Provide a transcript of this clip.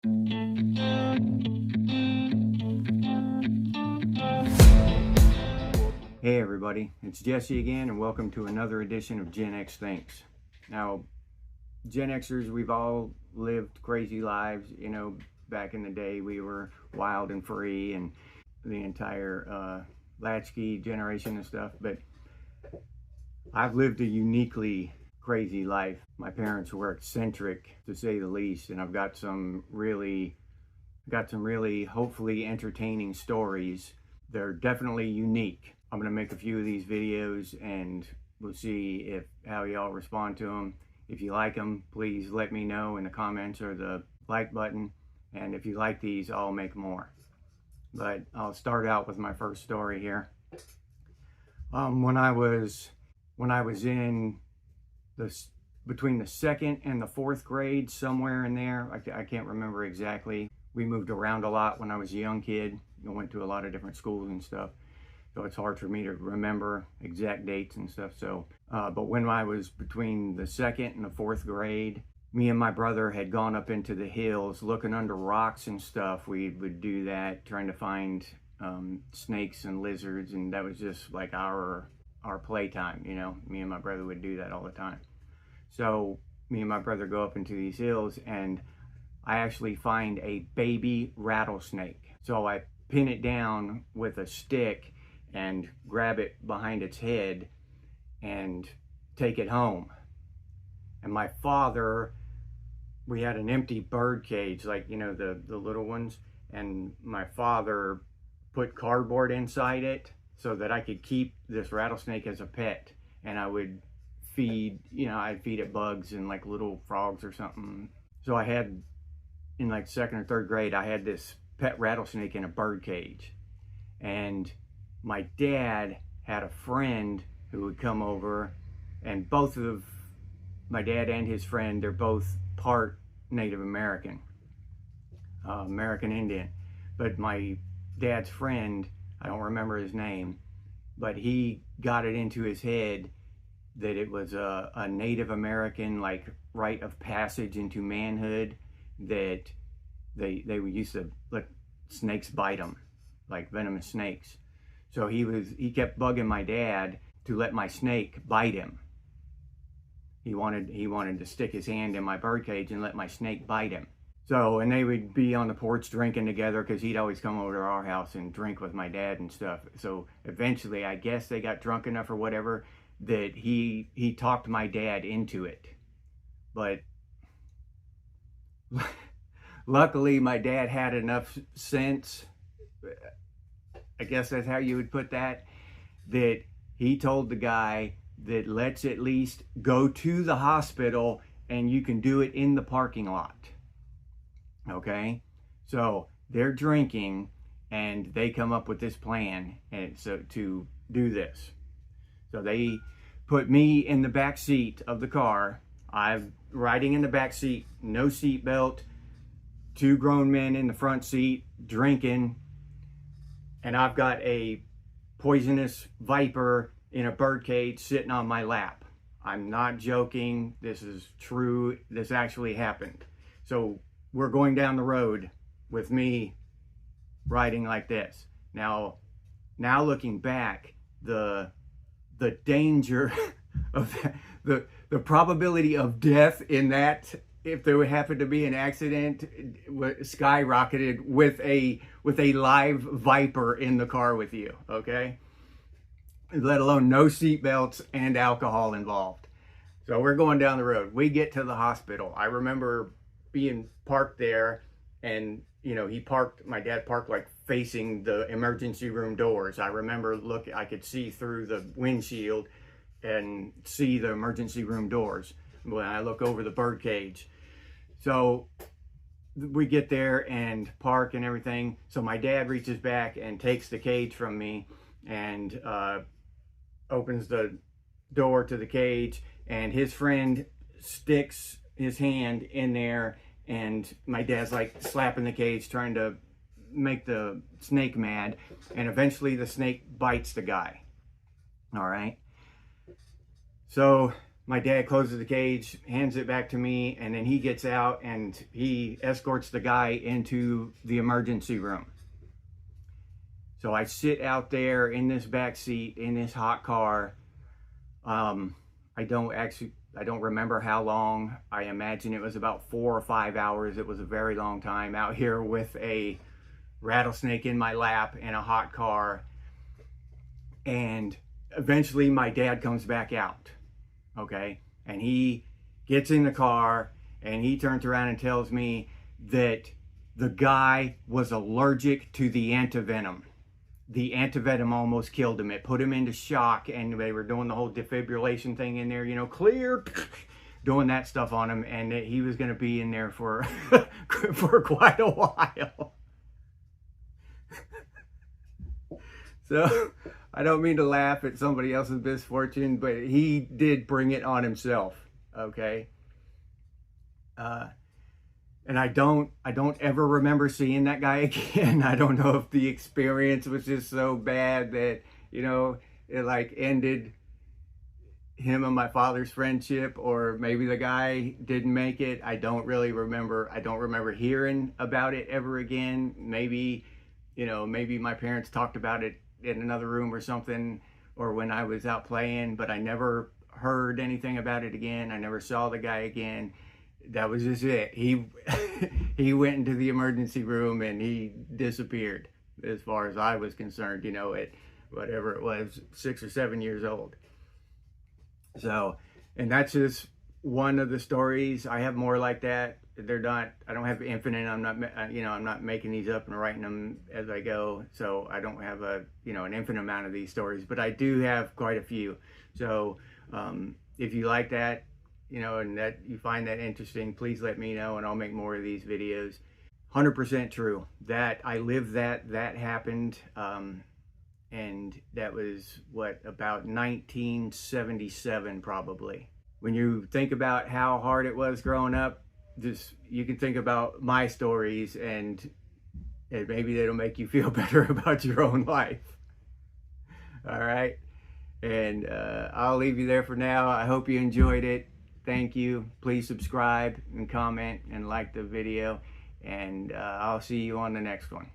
Hey everybody, it's Jesse again and welcome to another edition of Gen X Thinks. Now, Gen Xers, we've all lived crazy lives. Back in the day we were wild and free and the entire latchkey generation and stuff, but I've lived a uniquely crazy life. My parents were eccentric to say the least, and I've got some really hopefully entertaining stories. They're definitely unique. I'm gonna make a few of these videos and we'll see how y'all respond to them. If you like them, please let me know in the comments or the like button. And if you like these, I'll make more. But I'll start out with my first story here. When I was in between the second and the fourth grade, somewhere in there, I can't remember exactly. We moved around a lot when I was a young kid. I went to a lot of different schools and stuff, so it's hard for me to remember exact dates and stuff. But when I was between the second and the fourth grade, me and my brother had gone up into the hills looking under rocks and stuff. We would do that, trying to find snakes and lizards, and that was just like our playtime. Me and my brother would do that all the time. So me and my brother go up into these hills, and I actually find a baby rattlesnake. So I pin it down with a stick and grab it behind its head and take it home. And my father, we had an empty bird cage, like, the little ones, and my father put cardboard inside it so that I could keep this rattlesnake as a pet. And I would I'd feed it bugs and like little frogs or something. So I had, in like second or third grade, I had this pet rattlesnake in a bird cage. And my dad had a friend who would come over, and both of my dad and his friend, they're both part Native American, American Indian. But my dad's friend, I don't remember his name, but he got it into his head that it was a Native American, like, rite of passage into manhood, that they used to let snakes bite them, like venomous snakes. So he kept bugging my dad to let my snake bite him. He wanted to stick his hand in my birdcage and let my snake bite him. So, and they would be on the porch drinking together, because he'd always come over to our house and drink with my dad and stuff. So eventually, I guess they got drunk enough or whatever that he talked my dad into it. But luckily, my dad had enough sense, I guess that's how you would put that he told the guy that let's at least go to the hospital and you can do it in the parking lot. Okay? So they're drinking and they come up with this plan to do this. So they put me in the back seat of the car. I'm riding in the back seat, no seat belt, two grown men in the front seat drinking, and I've got a poisonous viper in a birdcage sitting on my lap. I'm not joking. This is true. This actually happened. So we're going down the road with me riding like this. Now looking back, the danger of that, the probability of death in that, if there would happen to be an accident, skyrocketed with a live viper in the car with you, okay? Let alone no seat belts and alcohol involved. So we're going down the road. We get to the hospital. I remember being parked there, and my dad parked like facing the emergency room doors. I remember I could see through the windshield and see the emergency room doors when I look over the bird cage. So we get there and park and everything. So my dad reaches back and takes the cage from me and opens the door to the cage, and his friend sticks his hand in there, and my dad's like slapping the cage, trying to make the snake mad, and eventually the snake bites the guy. All right. So My dad closes the cage, hands it back to me, and then he gets out and he escorts the guy into the emergency room. So I sit out there in this back seat in this hot car. I don't remember how long. I imagine it was about 4 or 5 hours. It was a very long time out here with a rattlesnake in my lap in a hot car. And eventually my dad comes back out. Okay, and he gets in the car and he turns around and tells me that the guy was allergic to the antivenom. The antivenom almost killed him. It put him into shock, and they were doing the whole defibrillation thing in there, you know, clear, doing that stuff on him, and that he was going to be in there for for quite a while. So I don't mean to laugh at somebody else's misfortune, but he did bring it on himself. Okay. And I don't ever remember seeing that guy again. I don't know if the experience was just so bad that, you know, it like ended him and my father's friendship, or maybe the guy didn't make it. I don't really remember. I don't remember hearing about it ever again. Maybe, you know, maybe my parents talked about it in another room or something, or when I was out playing, but I never heard anything about it again. I never saw the guy again. That was just it. He went into the emergency room and he disappeared, as far as I was concerned, you know, at whatever it was, 6 or 7 years old. So, and that's just one of the stories. I have more like that. They're not, I don't have infinite. I'm not, you know, I'm not making these up and writing them as I go. So I don't have a, you know, an infinite amount of these stories, but I do have quite a few. So if you like that, you know, and that you find that interesting, please let me know and I'll make more of these videos. 100% true. That I lived that happened. And that was what, about 1977 probably. When you think about how hard it was growing up, just you can think about my stories and maybe it'll make you feel better about your own life. All right, and I'll leave you there for now. I hope you enjoyed it. Thank you. Please subscribe and comment and like the video, and I'll see you on the next one.